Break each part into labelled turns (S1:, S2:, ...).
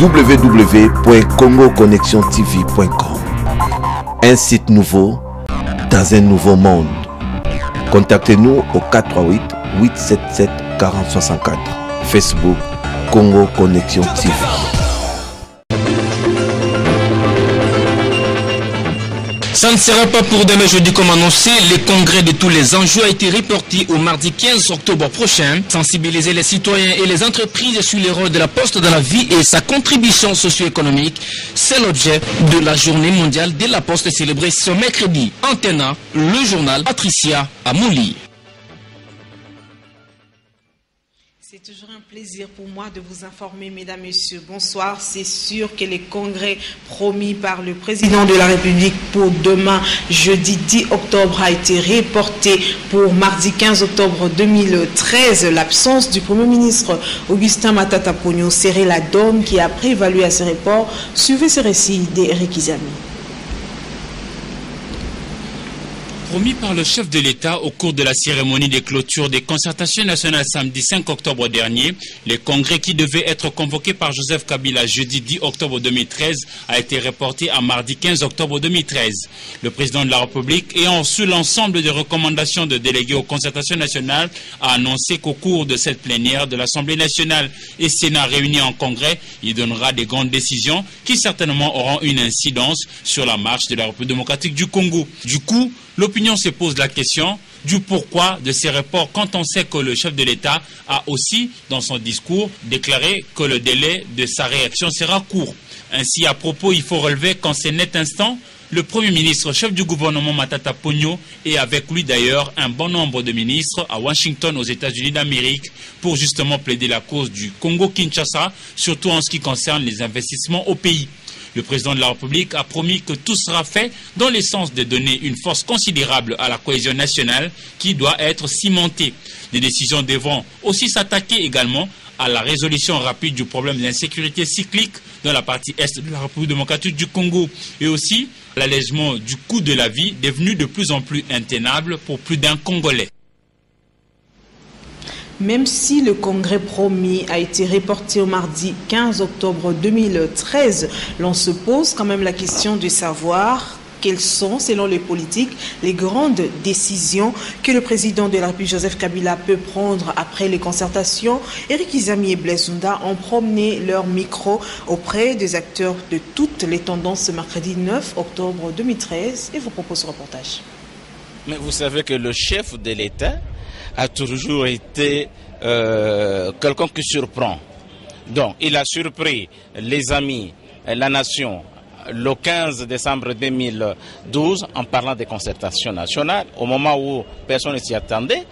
S1: www.congoconnexiontv.com. Un site nouveau dans un nouveau monde. Contactez-nous au 438 877 4064. Facebook Congo Connexion TV.
S2: Ça ne sera pas pour demain jeudi comme annoncé. Le congrès de tous les enjeux a été reporté au mardi 15 octobre prochain. Sensibiliser les citoyens et les entreprises sur le rôle de la poste dans la vie et sa contribution socio-économique, c'est l'objet de la journée mondiale de la poste célébrée ce mercredi. Antenna, le journal Patricia Amouli.
S3: C'est toujours un plaisir pour moi de vous informer, mesdames, messieurs. Bonsoir. C'est sûr que le congrès promis par le président de la République pour demain, jeudi 10 octobre, a été reporté pour mardi 15 octobre 2013. L'absence du Premier ministre Augustin Matata Ponyo serait la donne qui a prévalu à ce report. Suivez ce récit d'Éric Izami.
S2: Promis par le chef de l'État au cours de la cérémonie de clôture des concertations nationales samedi 5 octobre dernier, le congrès qui devait être convoqué par Joseph Kabila jeudi 10 octobre 2013 a été reporté à mardi 15 octobre 2013. Le président de la République, ayant reçu l'ensemble des recommandations de délégués aux concertations nationales, a annoncé qu'au cours de cette plénière de l'Assemblée nationale et Sénat réunis en congrès, il donnera des grandes décisions qui certainement auront une incidence sur la marche de la République démocratique du Congo. Du coup, l'opinion se pose la question du pourquoi de ces reports quand on sait que le chef de l'État a aussi, dans son discours, déclaré que le délai de sa réaction sera court. Ainsi, à propos, il faut relever qu'en ce net instant, le Premier ministre, chef du gouvernement Matata Ponyo, et avec lui d'ailleurs un bon nombre de ministres à Washington, aux États-Unis d'Amérique, pour justement plaider la cause du Congo-Kinshasa, surtout en ce qui concerne les investissements au pays. Le président de la République a promis que tout sera fait dans le sens de donner une force considérable à la cohésion nationale qui doit être cimentée. Les décisions devront aussi s'attaquer également à la résolution rapide du problème de l'insécurité cyclique dans la partie est de la République démocratique du Congo et aussi l'allègement du coût de la vie devenu de plus en plus intenable pour plus d'un Congolais.
S3: Même si le congrès promis a été reporté au mardi 15 octobre 2013, l'on se pose quand même la question de savoir quelles sont, selon les politiques, les grandes décisions que le président de la République, Joseph Kabila, peut prendre après les concertations. Éric Izami et Blaise Zunda ont promené leur micro auprès des acteurs de toutes les tendances ce mercredi 9 octobre 2013 et vous propose ce reportage.
S4: Mais vous savez que le chef de l'État a toujours été quelqu'un qui surprend. Donc, il a surpris les amis, la nation, le 15 décembre 2012, en parlant des concertations nationales, au moment où personne ne s'y attendait.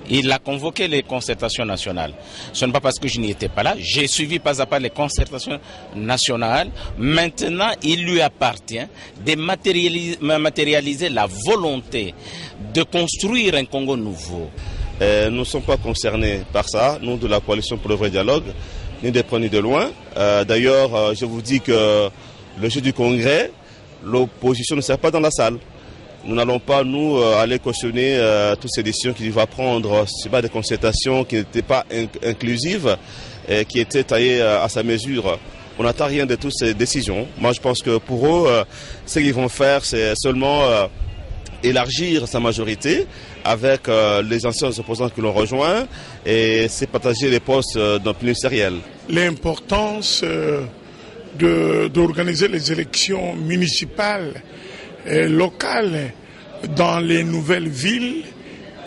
S4: Il a convoqué les concertations nationales. Ce n'est pas parce que je n'y étais pas là. J'ai suivi pas à pas les concertations nationales. Maintenant, il lui appartient de matérialiser la volonté de construire un Congo nouveau.
S5: Nous ne sommes pas concernés par ça, nous de la coalition pour le vrai dialogue, ni de près ni de loin. D'ailleurs, je vous dis que le jeu du congrès, l'opposition ne sert pas dans la salle. Nous n'allons pas, nous, aller cautionner toutes ces décisions qu'il va prendre. Ce n'est pas des concertations qui n'étaient pas inclusives, qui étaient taillées à sa mesure. On n'attend rien de toutes ces décisions. Moi, je pense que pour eux, ce qu'ils vont faire, c'est seulement élargir sa majorité avec les anciens opposants qui l'ont rejoint et c'est partager les postes dans le ministériel.
S6: L'importance d'organiser les élections municipales et locales dans les nouvelles villes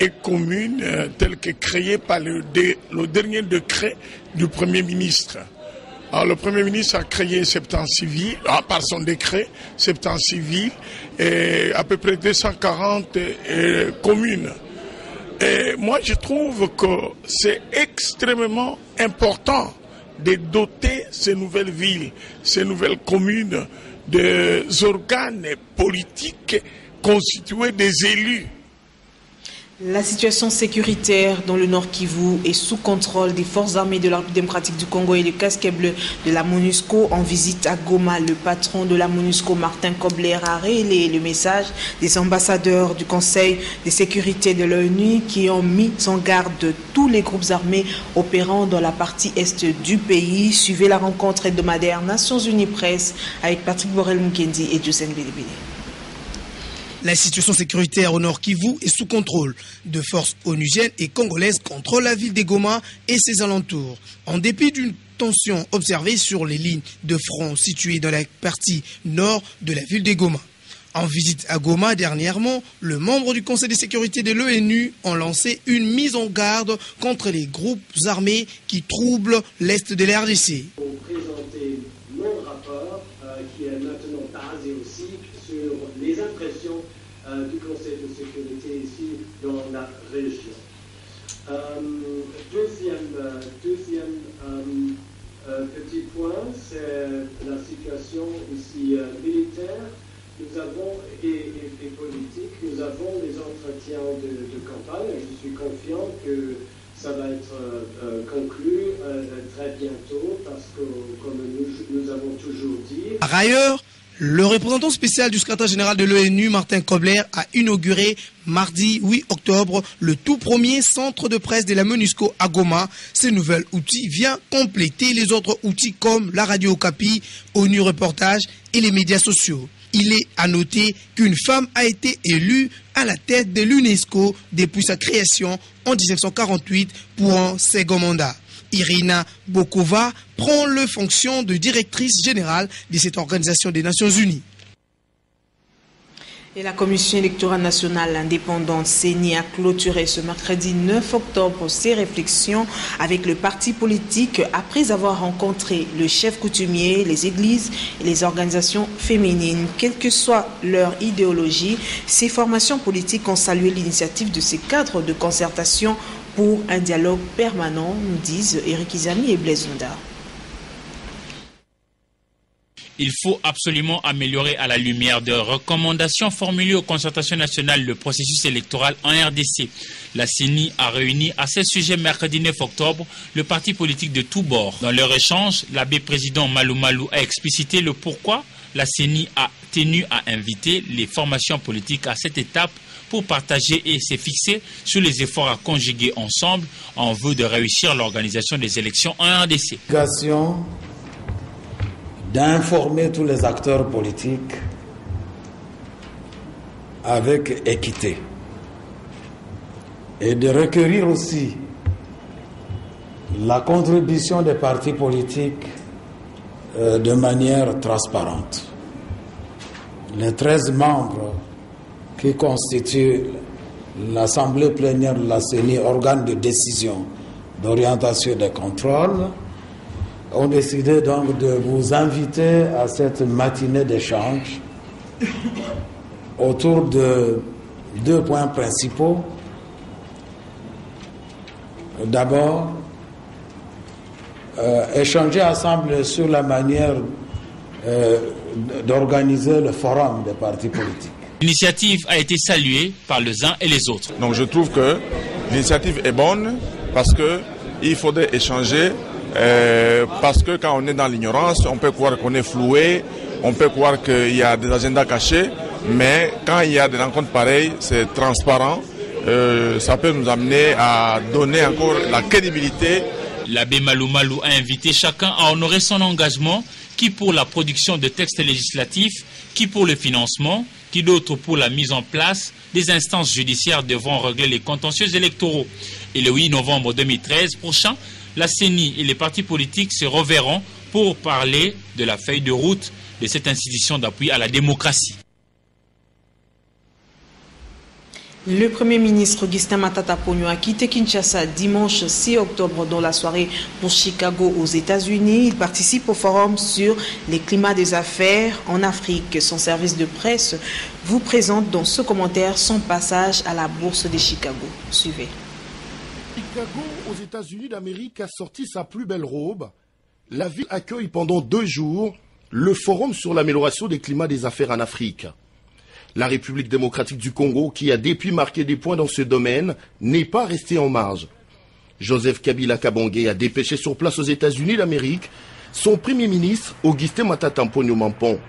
S6: et communes telles que créées par le dernier décret du Premier ministre. Alors, le Premier ministre a créé 76 villes, par son décret, 76 villes et à peu près 240 communes. Et moi, je trouve que c'est extrêmement important de doter ces nouvelles villes, ces nouvelles communes des organes politiques constitués des élus.
S3: La situation sécuritaire dans le Nord Kivu est sous contrôle des forces armées de la République démocratique du Congo et le casque bleu de la MONUSCO. En visite à Goma, le patron de la MONUSCO, Martin Kobler, a relayé le message des ambassadeurs du Conseil de sécurité de l'ONU qui ont mis en garde tous les groupes armés opérant dans la partie est du pays. Suivez la rencontre hebdomadaire Nations Unies Presse avec Patrick Borel-Mukendi et Josène Belebele.
S7: La situation sécuritaire au Nord Kivu est sous contrôle. De forces onusiennes et congolaises contrôlent la ville de Goma et ses alentours. En dépit d'une tension observée sur les lignes de front situées dans la partie nord de la ville de Goma. En visite à Goma dernièrement, le membre du Conseil de sécurité de l'ONU ont lancé une mise en garde contre les groupes armés qui troublent l'est de la RDC.
S8: Pour présenter mon rapport qui est maintenant basé aussi sur les impressions du Conseil de sécurité ici dans la région. Deuxième petit point, c'est la situation ici militaire. Nous avons, et politique, nous avons les entretiens de campagne. Je suis confiant que ça va être conclu très bientôt parce que, comme nous avons toujours dit...
S7: Par ailleurs, le représentant spécial du secrétaire général de l'ONU, Martin Kobler, a inauguré mardi 8 octobre le tout premier centre de presse de la MONUSCO à Goma. Ce nouvel outil vient compléter les autres outils comme la radio Okapi, ONU Reportage et les médias sociaux. Il est à noter qu'une femme a été élue à la tête de l'UNESCO depuis sa création en 1948 pour un second mandat. Irina Bokova prend les fonctions de directrice générale de cette organisation des Nations Unies.
S3: Et la Commission électorale nationale indépendante CENI a clôturé ce mercredi 9 octobre ses réflexions avec le parti politique après avoir rencontré le chef coutumier, les églises et les organisations féminines. Quelle que soit leur idéologie, ces formations politiques ont salué l'initiative de ces cadres de concertation pour un dialogue permanent, nous disent Eric Izami et Blaise Nda.
S2: Il faut absolument améliorer à la lumière de recommandations formulées aux concertations nationales le processus électoral en RDC. La CENI a réuni à ce sujet mercredi 9 octobre le parti politique de tous bords. Dans leur échange, l'abbé président Malou Malou a explicité le pourquoi la CENI a tenu à inviter les formations politiques à cette étape pour partager et se fixer sur les efforts à conjuguer ensemble en vue de réussir l'organisation des élections en RDC.
S9: D'informer tous les acteurs politiques avec équité et de recueillir aussi la contribution des partis politiques de manière transparente. Les 13 membres qui constituent l'Assemblée plénière de la CENI, organe de décision, d'orientation et de contrôle, ont décidé donc de vous inviter à cette matinée d'échange autour de 2 points principaux. D'abord, échanger ensemble sur la manière d'organiser le forum des partis politiques.
S2: L'initiative a été saluée par les uns et les autres.
S10: Donc je trouve que l'initiative est bonne parce qu'il faudrait échanger. Parce que quand on est dans l'ignorance, on peut croire qu'on est floué, on peut croire qu'il y a des agendas cachés, mais quand il y a des rencontres pareilles, c'est transparent, ça peut nous amener à donner encore la crédibilité.
S2: L'abbé Malou Malou a invité chacun à honorer son engagement, qui pour la production de textes législatifs, qui pour le financement, qui d'autre pour la mise en place des instances judiciaires devant régler les contentieux électoraux. Et le 8 novembre 2013 prochain, la CENI et les partis politiques se reverront pour parler de la feuille de route de cette institution d'appui à la démocratie.
S3: Le Premier ministre Augustin Matata Ponyo a quitté Kinshasa dimanche 6 octobre dans la soirée pour Chicago aux États-Unis. Il participe au forum sur les climats des affaires en Afrique. Son service de presse vous présente dans ce commentaire son passage à la bourse de Chicago. Suivez.
S11: Chicago, aux États-Unis d'Amérique, a sorti sa plus belle robe. La ville accueille pendant 2 jours le forum sur l'amélioration des climats des affaires en Afrique. La République démocratique du Congo, qui a depuis marqué des points dans ce domaine, n'est pas restée en marge. Joseph Kabila Kabange a dépêché sur place aux États-Unis d'Amérique son premier ministre Augustin Matata Mponyo Mampon.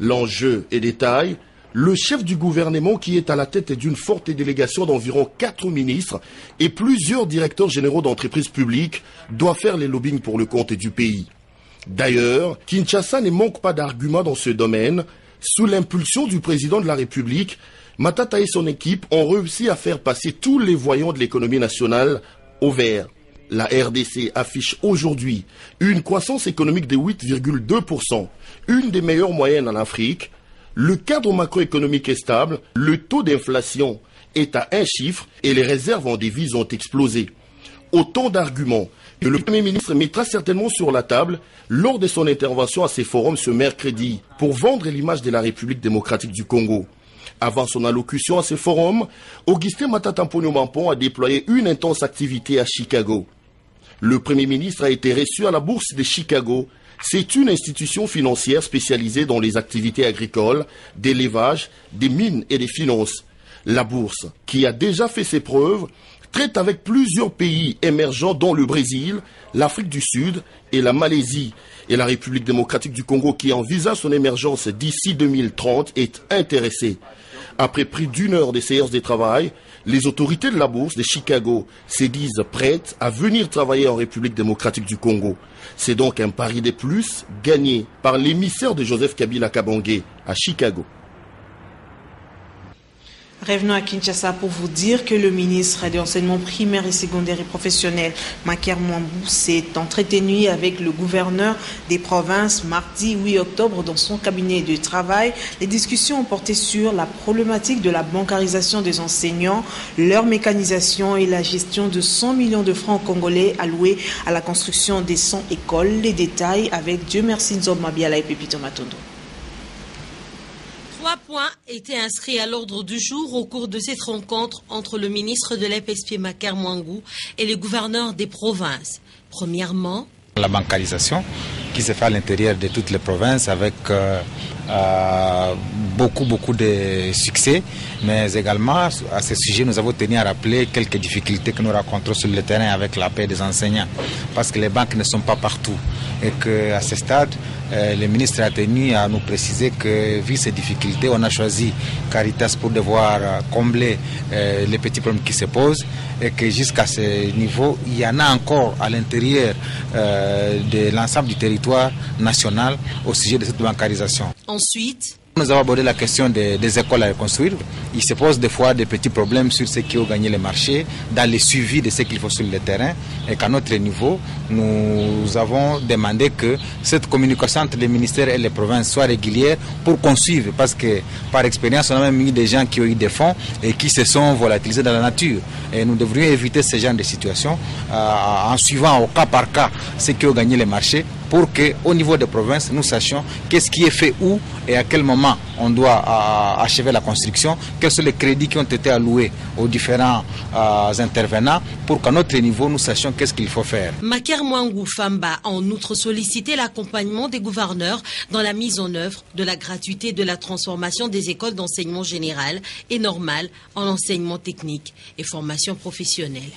S11: L'enjeu est détail. Le chef du gouvernement, qui est à la tête d'une forte délégation d'environ 4 ministres et plusieurs directeurs généraux d'entreprises publiques, doit faire les lobbying pour le compte du pays. D'ailleurs, Kinshasa ne manque pas d'arguments dans ce domaine. Sous l'impulsion du président de la République, Matata et son équipe ont réussi à faire passer tous les voyants de l'économie nationale au vert. La RDC affiche aujourd'hui une croissance économique de 8,2%, une des meilleures moyennes en Afrique. Le cadre macroéconomique est stable, le taux d'inflation est à un chiffre et les réserves en devises ont explosé. Autant d'arguments que le Premier ministre mettra certainement sur la table lors de son intervention à ces forums ce mercredi pour vendre l'image de la République démocratique du Congo. Avant son allocution à ce forum, Augustin Matata Mponyo Mampon a déployé une intense activité à Chicago. Le Premier ministre a été reçu à la Bourse de Chicago. C'est une institution financière spécialisée dans les activités agricoles, d'élevage, des mines et des finances. La Bourse, qui a déjà fait ses preuves, traite avec plusieurs pays émergents dont le Brésil, l'Afrique du Sud et la Malaisie. Et la République démocratique du Congo, qui envisage son émergence d'ici 2030, est intéressée. Après plus d'une heure de séance de travail, les autorités de la Bourse de Chicago se disent prêtes à venir travailler en République démocratique du Congo. C'est donc un pari de plus gagné par l'émissaire de Joseph Kabila Kabange à Chicago.
S3: Revenons à Kinshasa pour vous dire que le ministre de l'enseignement primaire et secondaire et professionnel, Maker Mwambou, s'est entretenu avec le gouverneur des provinces mardi 8 octobre dans son cabinet de travail. Les discussions ont porté sur la problématique de la bancarisation des enseignants, leur mécanisation et la gestion de 100 millions de francs congolais alloués à la construction des 100 écoles. Les détails avec Dieu merci Nzob Mabiala et Pepito Matondo.
S12: 3 points étaient inscrits à l'ordre du jour au cours de cette rencontre entre le ministre de l'EPSP Maker Mwambou et les gouverneurs des provinces. Premièrement,
S13: la bancarisation qui se fait à l'intérieur de toutes les provinces avec beaucoup de succès, mais également à ce sujet nous avons tenu à rappeler quelques difficultés que nous rencontrons sur le terrain avec la paie des enseignants, parce que les banques ne sont pas partout et qu'à ce stade le ministre a tenu à nous préciser que vu ces difficultés on a choisi Caritas pour devoir combler les petits problèmes qui se posent et que jusqu'à ce niveau il y en a encore à l'intérieur de l'ensemble du territoire national au sujet de cette bancarisation.
S12: Ensuite,
S13: nous avons abordé la question des écoles à reconstruire. Il se pose des fois des petits problèmes sur ceux qui ont gagné les marchés, dans le suivi de ce qu'il faut sur le terrain, et qu'à notre niveau, nous avons demandé que cette communication entre les ministères et les provinces soit régulière pour qu'on suive, parce que par expérience, on a même eu des gens qui ont eu des fonds et qui se sont volatilisés dans la nature. Et nous devrions éviter ce genre de situations en suivant au cas par cas ceux qui ont gagné les marchés, pour qu'au niveau des provinces, nous sachions qu'est-ce qui est fait où et à quel moment on doit achever la construction, quels sont les crédits qui ont été alloués aux différents intervenants, pour qu'à notre niveau, nous sachions qu'est-ce qu'il faut faire.
S12: Maker Mwambou Famba a en outre sollicité l'accompagnement des gouverneurs dans la mise en œuvre de la gratuité de la transformation des écoles d'enseignement général et normal en enseignement technique et formation professionnelle.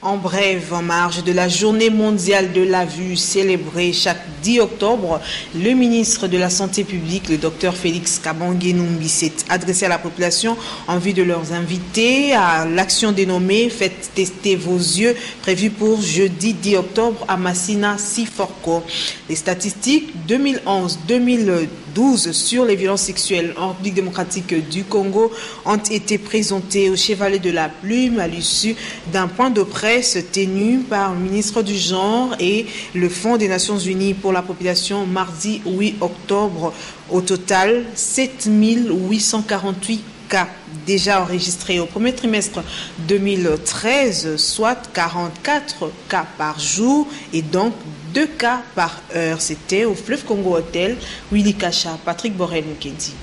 S3: En bref, en marge de la journée mondiale de la vue célébrée chaque 10 octobre, le ministre de la Santé publique, le docteur Félix Kabange Numbi, s'est adressé à la population en vue de leurs inviter à l'action dénommée « Faites tester vos yeux » prévue pour jeudi 10 octobre à Massina Siforko. Les statistiques 2011-2012 sur les violences sexuelles en République démocratique du Congo ont été présentées au Chevalier de la Plume à l'issue d'un point de presse tenu par le ministre du Genre et le Fonds des Nations Unies pour la population mardi 8 octobre. Au total, 7848 cas déjà enregistrés au premier trimestre 2013, soit 44 cas par jour et donc 2 cas par heure. C'était au Fleuve Congo Hotel, Willy Kacha, Patrick Borel Mukendi.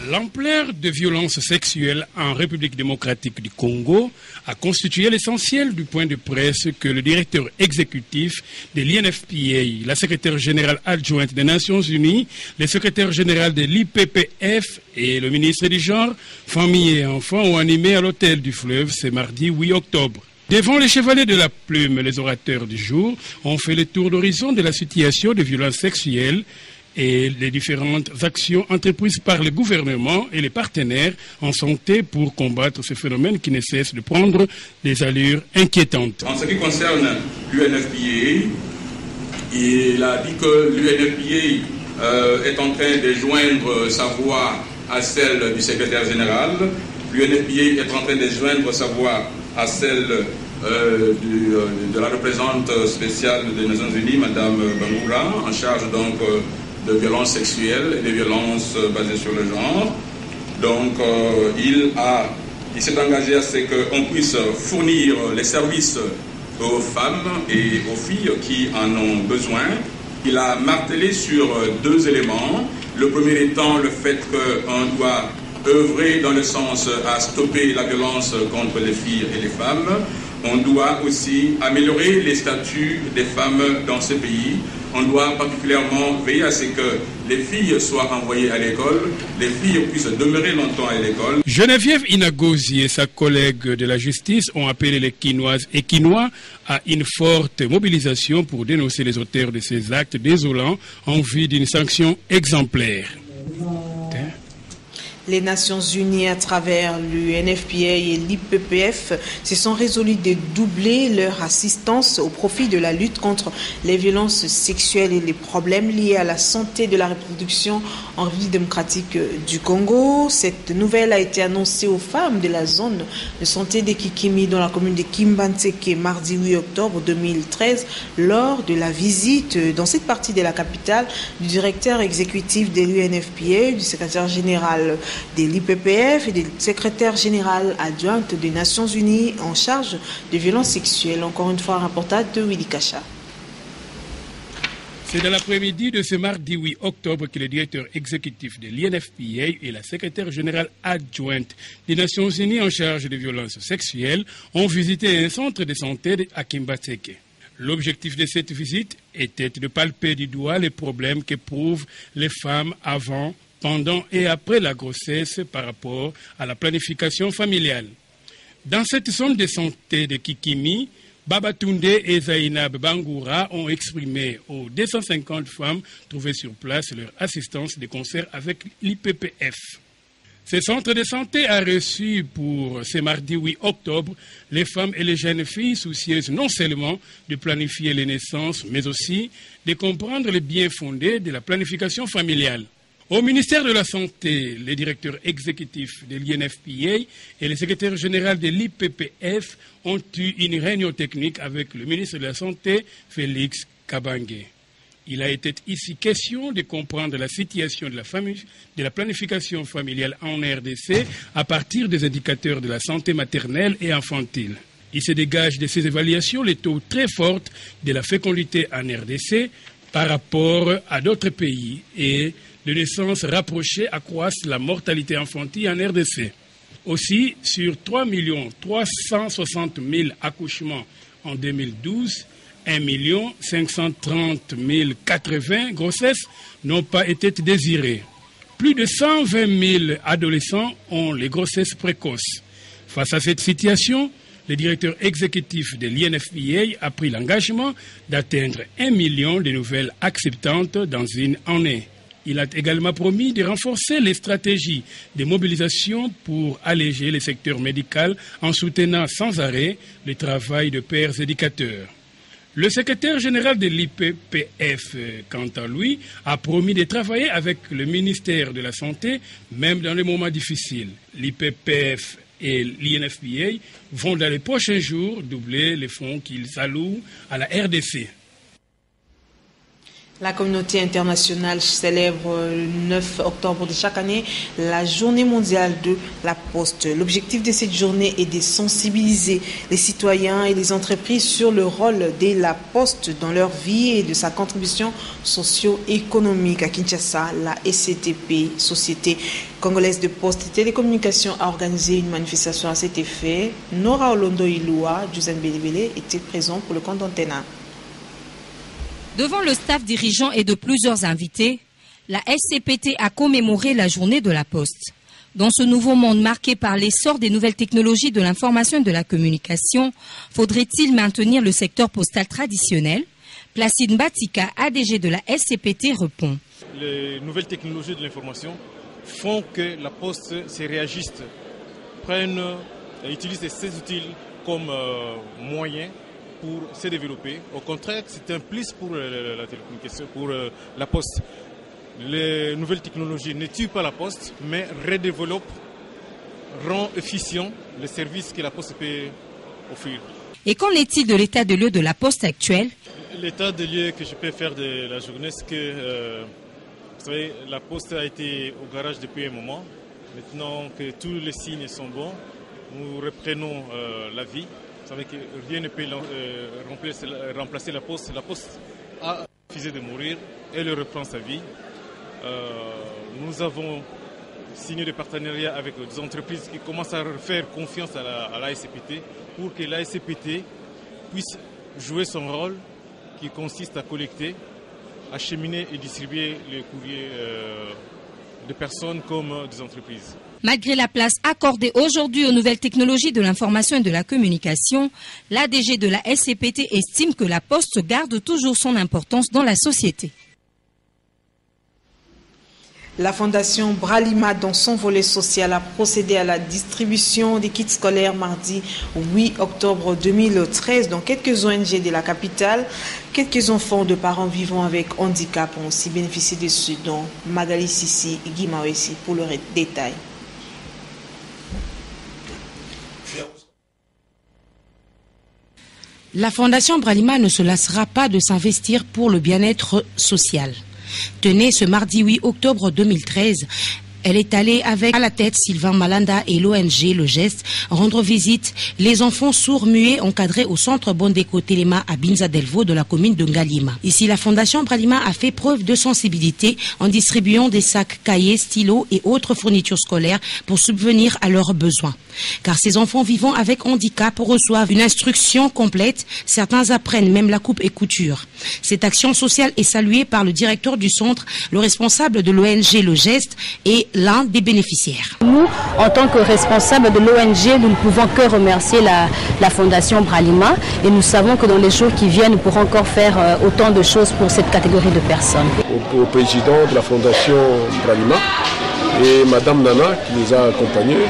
S14: L'ampleur de violences sexuelles en République démocratique du Congo a constitué l'essentiel du point de presse que le directeur exécutif de l'INFPA, la secrétaire générale adjointe des Nations Unies, le secrétaire général de l'IPPF et le ministre du Genre, Famille et Enfants ont animé à l'hôtel du Fleuve ce mardi 8 octobre. Devant les chevaliers de la plume, les orateurs du jour ont fait le tour d'horizon de la situation de violences sexuelles et les différentes actions entreprises par le gouvernement et les partenaires en santé pour combattre ce phénomène qui ne cesse de prendre des allures inquiétantes.
S15: En ce qui concerne l'UNFPA, il a dit que l'UNFPA est en train de joindre sa voix à celle du secrétaire général. L'UNFPA est en train de joindre sa voix à celle de la représentante spéciale des Nations Unies, Mme Bangoura, en charge donc de violences sexuelles et de violences basées sur le genre. Donc il s'est engagé à ce qu'on puisse fournir les services aux femmes et aux filles qui en ont besoin. Il a martelé sur deux éléments. Le premier étant le fait qu'on doit œuvrer dans le sens à stopper la violence contre les filles et les femmes. On doit aussi améliorer les statuts des femmes dans ce pays. On doit particulièrement veiller à ce que les filles soient envoyées à l'école, les filles puissent demeurer longtemps à l'école.
S14: Geneviève Inagozi et sa collègue de la justice ont appelé les Quinoises et Quinois à une forte mobilisation pour dénoncer les auteurs de ces actes désolants en vue d'une sanction exemplaire.
S3: Les Nations Unies, à travers l'UNFPA et l'IPPF, se sont résolus de doubler leur assistance au profit de la lutte contre les violences sexuelles et les problèmes liés à la santé de la reproduction en République démocratique du Congo. Cette nouvelle a été annoncée aux femmes de la zone de santé de Kikimi dans la commune de Kimbantseke mardi 8 octobre 2013 lors de la visite dans cette partie de la capitale du directeur exécutif de l'UNFPA, du secrétaire général de l'IPPF et du secrétaire général adjointe des Nations Unies en charge de violences sexuelles. Encore une fois, un reportage de Willy Kacha.
S14: C'est dans l'après-midi de ce mardi 8 octobre que le directeur exécutif de l'INFPA et la secrétaire générale adjointe des Nations Unies en charge de violences sexuelles ont visité un centre de santé à Kimbantseke. L'objectif de cette visite était de palper du doigt les problèmes qu'éprouvent les femmes avant, pendant et après la grossesse par rapport à la planification familiale. Dans cette zone de santé de Kikimi, Babatunde et Zainab Bangoura ont exprimé aux 250 femmes trouvées sur place leur assistance de concert avec l'IPPF. Ce centre de santé a reçu pour ce mardi 8 octobre les femmes et les jeunes filles soucieuses non seulement de planifier les naissances, mais aussi de comprendre les biens fondés de la planification familiale. Au ministère de la Santé, les directeurs exécutifs de l'INFPA et le secrétaire général de l'IPPF ont eu une réunion technique avec le ministre de la Santé, Félix Kabange. Il a été ici question de comprendre la situation de la planification familiale en RDC à partir des indicateurs de la santé maternelle et infantile. Il se dégage de ces évaluations les taux très forts de la fécondité en RDC par rapport à d'autres pays et les naissances rapprochées accroissent la mortalité infantile en RDC. Aussi, sur 3 360 000 accouchements en 2012, 1 530 080 grossesses n'ont pas été désirées. Plus de 120 000 adolescents ont les grossesses précoces. Face à cette situation, le directeur exécutif de l'INFPA a pris l'engagement d'atteindre 1 million de nouvelles acceptantes dans une année. Il a également promis de renforcer les stratégies de mobilisation pour alléger le secteur médical en soutenant sans arrêt le travail de pairs éducateurs. Le secrétaire général de l'IPPF, quant à lui, a promis de travailler avec le ministère de la Santé, même dans les moments difficiles. L'IPPF et l'INFPA vont dans les prochains jours doubler les fonds qu'ils allouent à la RDC.
S3: La communauté internationale célèbre le 9 octobre de chaque année la journée mondiale de la Poste. L'objectif de cette journée est de sensibiliser les citoyens et les entreprises sur le rôle de la Poste dans leur vie et de sa contribution socio-économique. À Kinshasa, la SCTP, Société Congolaise de Poste et Télécommunications, a organisé une manifestation à cet effet. Nora Olondo Iloua, Josène Belebele étaient présents pour le compte d'Antena.
S16: Devant le staff dirigeant et de plusieurs invités, la SCPT a commémoré la journée de la Poste. Dans ce nouveau monde marqué par l'essor des nouvelles technologies de l'information et de la communication, faudrait-il maintenir le secteur postal traditionnel? Placide Batika, ADG de la SCPT, répond.
S17: Les nouvelles technologies de l'information font que la Poste se réagisse, utilise ces outils comme moyen pour se développer. Au contraire, c'est un plus pour la télécommunication, pour la Poste. Les nouvelles technologies ne tuent pas la Poste, mais redéveloppent, rendent efficient les services que la Poste peut offrir.
S16: Et qu'en est-il de l'état de lieu de la Poste actuelle?
S17: L'état de lieu que je peux faire de la journée, c'est que vous savez, la Poste a été au garage depuis un moment. Maintenant que tous les signes sont bons, nous reprenons la vie. Vous savez que rien ne peut remplacer la Poste. La Poste a refusé de mourir, elle reprend sa vie. Nous avons signé des partenariats avec des entreprises qui commencent à faire confiance à la SCPT pour que la SCPT puisse jouer son rôle qui consiste à collecter, acheminer et distribuer les courriers de personnes comme des entreprises.
S16: Malgré la place accordée aujourd'hui aux nouvelles technologies de l'information et de la communication, l'ADG de la SCPT estime que la Poste garde toujours son importance dans la société.
S3: La Fondation Bralima, dans son volet social, a procédé à la distribution des kits scolaires mardi 8 octobre 2013 dans quelques ONG de la capitale. Quelques enfants de parents vivant avec handicap ont aussi bénéficié de ce don. Magali Sissi et Guy Mawessi pour le détail.
S18: La Fondation Bralima ne se lassera pas de s'investir pour le bien-être social. Tenez, ce mardi 8 octobre 2013, elle est allée avec à la tête Sylvain Malanda et l'ONG Le Geste rendre visite les enfants sourds muets encadrés au centre Bondeko Telema à Binza Delvaux de la commune de Ngalima. Ici, la Fondation Bralima a fait preuve de sensibilité en distribuant des sacs, cahiers, stylos et autres fournitures scolaires pour subvenir à leurs besoins. Car ces enfants vivant avec handicap reçoivent une instruction complète. Certains apprennent même la coupe et couture. Cette action sociale est saluée par le directeur du centre, le responsable de l'ONG Le Geste et l'un des bénéficiaires.
S19: Nous, en tant que responsables de l'ONG, nous ne pouvons que remercier la Fondation Bralima et nous savons que dans les jours qui viennent, nous pourrons encore faire autant de choses pour cette catégorie de personnes.
S20: Au président de la Fondation Bralima et Madame Nana qui nous a accompagnés,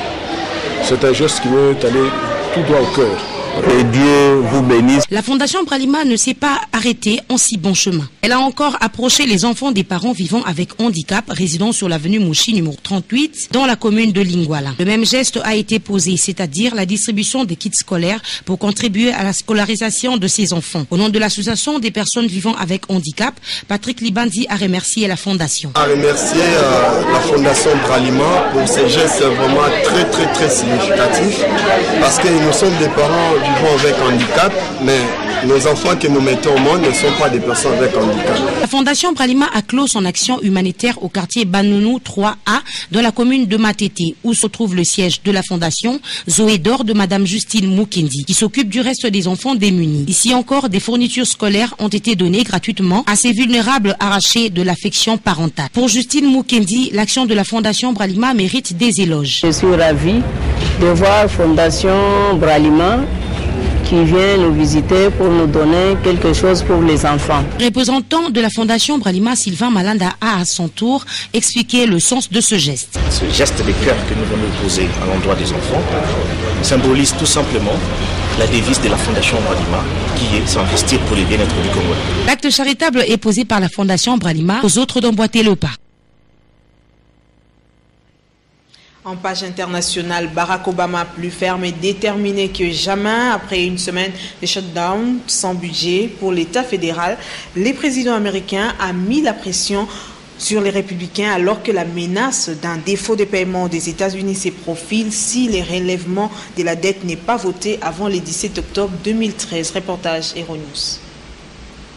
S20: c'est un geste qui m'est allé tout droit au cœur. Et Dieu vous bénisse.
S18: La Fondation Bralima ne s'est pas arrêtée en si bon chemin. Elle a encore approché les enfants des parents vivant avec handicap résidant sur l'avenue Mouchi numéro 38 dans la commune de Lingwala. Le même geste a été posé, c'est-à-dire la distribution des kits scolaires pour contribuer à la scolarisation de ces enfants. Au nom de l'association des personnes vivant avec handicap, Patrick Libandi a remercié la Fondation.
S20: A remercier la Fondation Bralima pour ces gestes vraiment très significatifs parce que nous sommes des parents vivant avec handicap, mais nos enfants que nous mettons au monde ne sont pas des personnes avec handicap.
S18: La Fondation Bralima a clos son action humanitaire au quartier Banounou 3A dans la commune de Matete, où se trouve le siège de la Fondation Zoé d'Or de Madame Justine Moukendi, qui s'occupe du reste des enfants démunis. Ici encore, des fournitures scolaires ont été données gratuitement à ces vulnérables arrachés de l'affection parentale. Pour Justine Moukendi, l'action de la Fondation Bralima mérite des éloges.
S19: Je suis ravie de voir Fondation Bralima qui vient nous visiter pour nous donner quelque chose pour les enfants.
S18: Représentant de la Fondation Bralima, Sylvain Malanda a à son tour expliqué le sens de ce geste.
S21: Ce geste de cœur que nous venons poser à l'endroit des enfants symbolise tout simplement la devise de la Fondation Bralima qui est s'investir pour le bien-être du Congo.
S18: L'acte charitable est posé par la Fondation Bralima aux autres d'emboîter le pas.
S3: En page internationale, Barack Obama plus ferme et déterminé que jamais après une semaine de shutdown sans budget pour l'État fédéral. Le président américain a mis la pression sur les républicains alors que la menace d'un défaut de paiement des États-Unis se profile si le relèvement de la dette n'est pas voté avant le 17 octobre 2013. Reportage Euronews.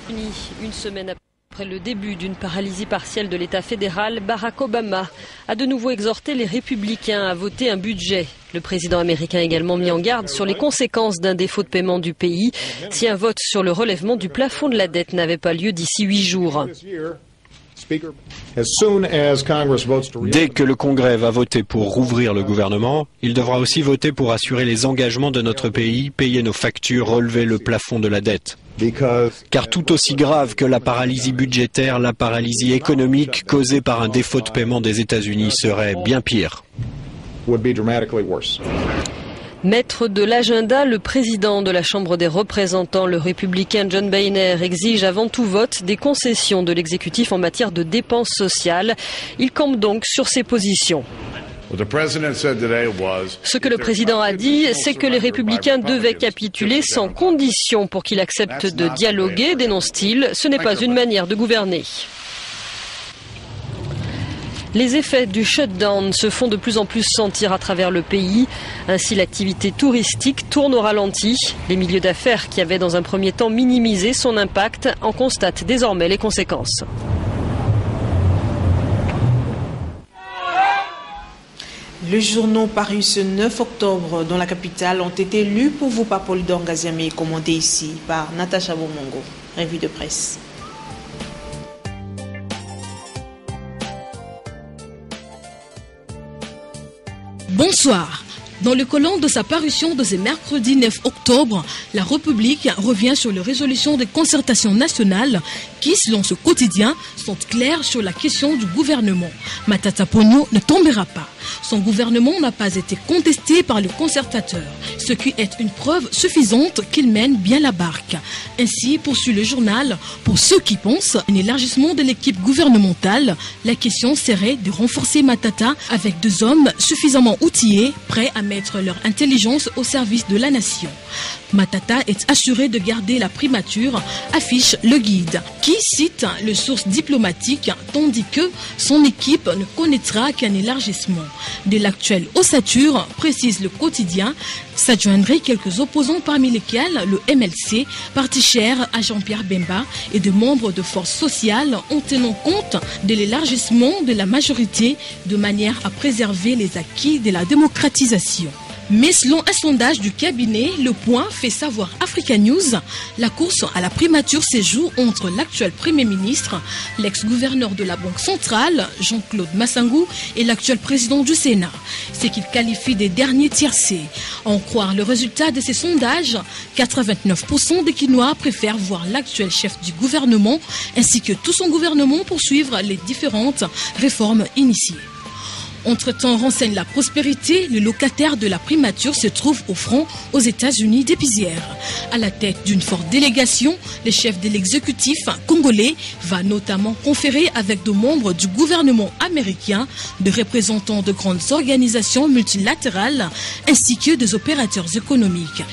S1: Une semaine après le début d'une paralysie partielle de l'État fédéral, Barack Obama a de nouveau exhorté les républicains à voter un budget. Le président américain a également mis en garde sur les conséquences d'un défaut de paiement du pays si un vote sur le relèvement du plafond de la dette n'avait pas lieu d'ici 8 jours.
S22: Dès que le Congrès va voter pour rouvrir le gouvernement, il devra aussi voter pour assurer les engagements de notre pays, payer nos factures, relever le plafond de la dette. Car tout aussi grave que la paralysie budgétaire, la paralysie économique causée par un défaut de paiement des États-Unis serait bien pire.
S1: Maître de l'agenda, le président de la Chambre des représentants, le républicain John Boehner, exige avant tout vote des concessions de l'exécutif en matière de dépenses sociales. Il campe donc sur ses positions. Ce que le président a dit, c'est que les républicains devaient capituler sans condition pour qu'il accepte de dialoguer, dénonce-t-il. Ce n'est pas une manière de gouverner. Les effets du shutdown se font de plus en plus sentir à travers le pays. Ainsi, l'activité touristique tourne au ralenti. Les milieux d'affaires qui avaient dans un premier temps minimisé son impact en constatent désormais les conséquences.
S3: Les journaux parus ce 9 octobre dans la capitale ont été lus pour vous par Polydor Ngaziamé et commentés ici par Natacha Bomongo. Revue de presse.
S23: Bonsoir. Dans le collant de sa parution de ce mercredi 9 octobre, la République revient sur les résolutions de concertation nationale qui, selon ce quotidien, sont claires sur la question du gouvernement. Matata Ponyo ne tombera pas. Son gouvernement n'a pas été contesté par le concertateur, ce qui est une preuve suffisante qu'il mène bien la barque. Ainsi, poursuit le journal, pour ceux qui pensent un élargissement de l'équipe gouvernementale, la question serait de renforcer Matata avec 2 hommes suffisamment outillés, prêts à mettre leur intelligence au service de la nation. Matata est assuré de garder la primature, affiche le guide, qui cite les sources diplomatiques, tandis que son équipe ne connaîtra qu'un élargissement. De l'actuelle ossature, précise le quotidien, s'adjoindraient quelques opposants parmi lesquels le MLC, parti cher à Jean-Pierre Bemba, et de membres de forces sociales en tenant compte de l'élargissement de la majorité de manière à préserver les acquis de la démocratisation. Mais selon un sondage du cabinet Le Point fait savoir Africa News, la course à la primature se joue entre l'actuel Premier ministre, l'ex-gouverneur de la Banque centrale, Jean-Claude Massangou, et l'actuel président du Sénat, ce qu'il qualifie des derniers tiercés. À en croire le résultat de ces sondages, 89% des Quinois préfèrent voir l'actuel chef du gouvernement ainsi que tout son gouvernement poursuivre les différentes réformes initiées. Entre-temps, renseigne la prospérité, le locataire de la primature se trouve au front aux États-Unis d'Épisières. À la tête d'une forte délégation, le chef de l'exécutif congolais va notamment conférer avec de membres du gouvernement américain, de représentants de grandes organisations multilatérales ainsi que des opérateurs économiques.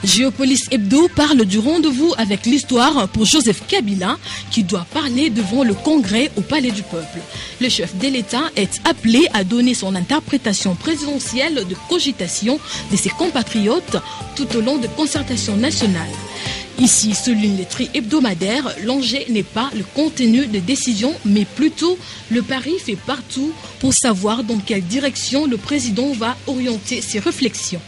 S23: Géopolis Hebdo parle du rendez-vous avec l'histoire pour Joseph Kabila qui doit parler devant le Congrès au Palais du Peuple. Le chef de l'État est appelé à donner son interprétation présidentielle de cogitation de ses compatriotes tout au long de concertations nationales. Ici, souligne les tri hebdomadaires, l'enjeu n'est pas le contenu des décisions, mais plutôt le pari fait partout pour savoir dans quelle direction le président va orienter ses réflexions.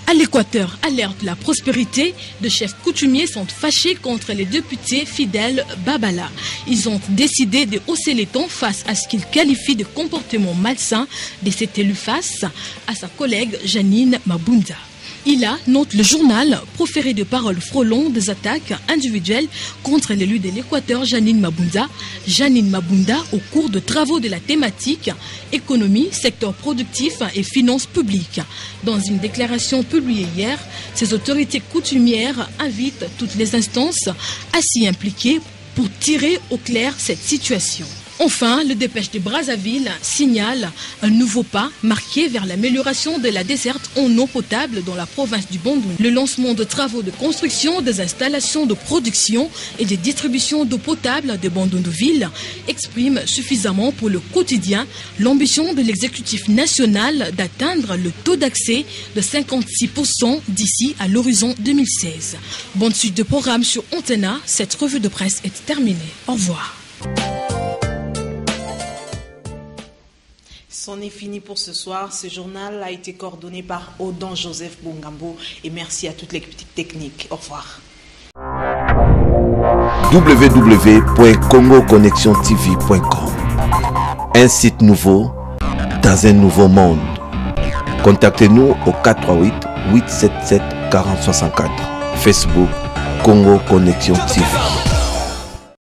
S23: À l'Équateur, alerte la prospérité, de chefs coutumiers sont fâchés contre les députés fidèles Babala. Ils ont décidé de hausser les tons face à ce qu'ils qualifient de comportement malsain de cet élu face à sa collègue Janine Mabunda. Il a, note le journal, proféré de paroles frôlant des attaques individuelles contre l'élu de l'Équateur Janine Mabunda. Janine Mabunda au cours de travaux de la thématique économie, secteur productif et finances publiques. Dans une déclaration publiée hier, ces autorités coutumières invitent toutes les instances à s'y impliquer pour tirer au clair cette situation. Enfin, le dépêche de Brazzaville signale un nouveau pas marqué vers l'amélioration de la desserte en eau potable dans la province du Bandundu. Le lancement de travaux de construction des installations de production et de distribution d'eau potable de Bandundu-Ville exprime suffisamment pour le quotidien l'ambition de l'exécutif national d'atteindre le taux d'accès de 56% d'ici à l'horizon 2016. Bonne suite de programme sur Antena. Cette revue de presse est terminée. Au revoir.
S3: C'en est fini pour ce soir. Ce journal a été coordonné par Odan Joseph Bongambo et merci à toute l'équipe technique. Au revoir.
S4: www.congoconnexiontv.com. Un site nouveau dans un nouveau monde. Contactez-nous au 438 877 4064. Facebook Congo Connexion TV.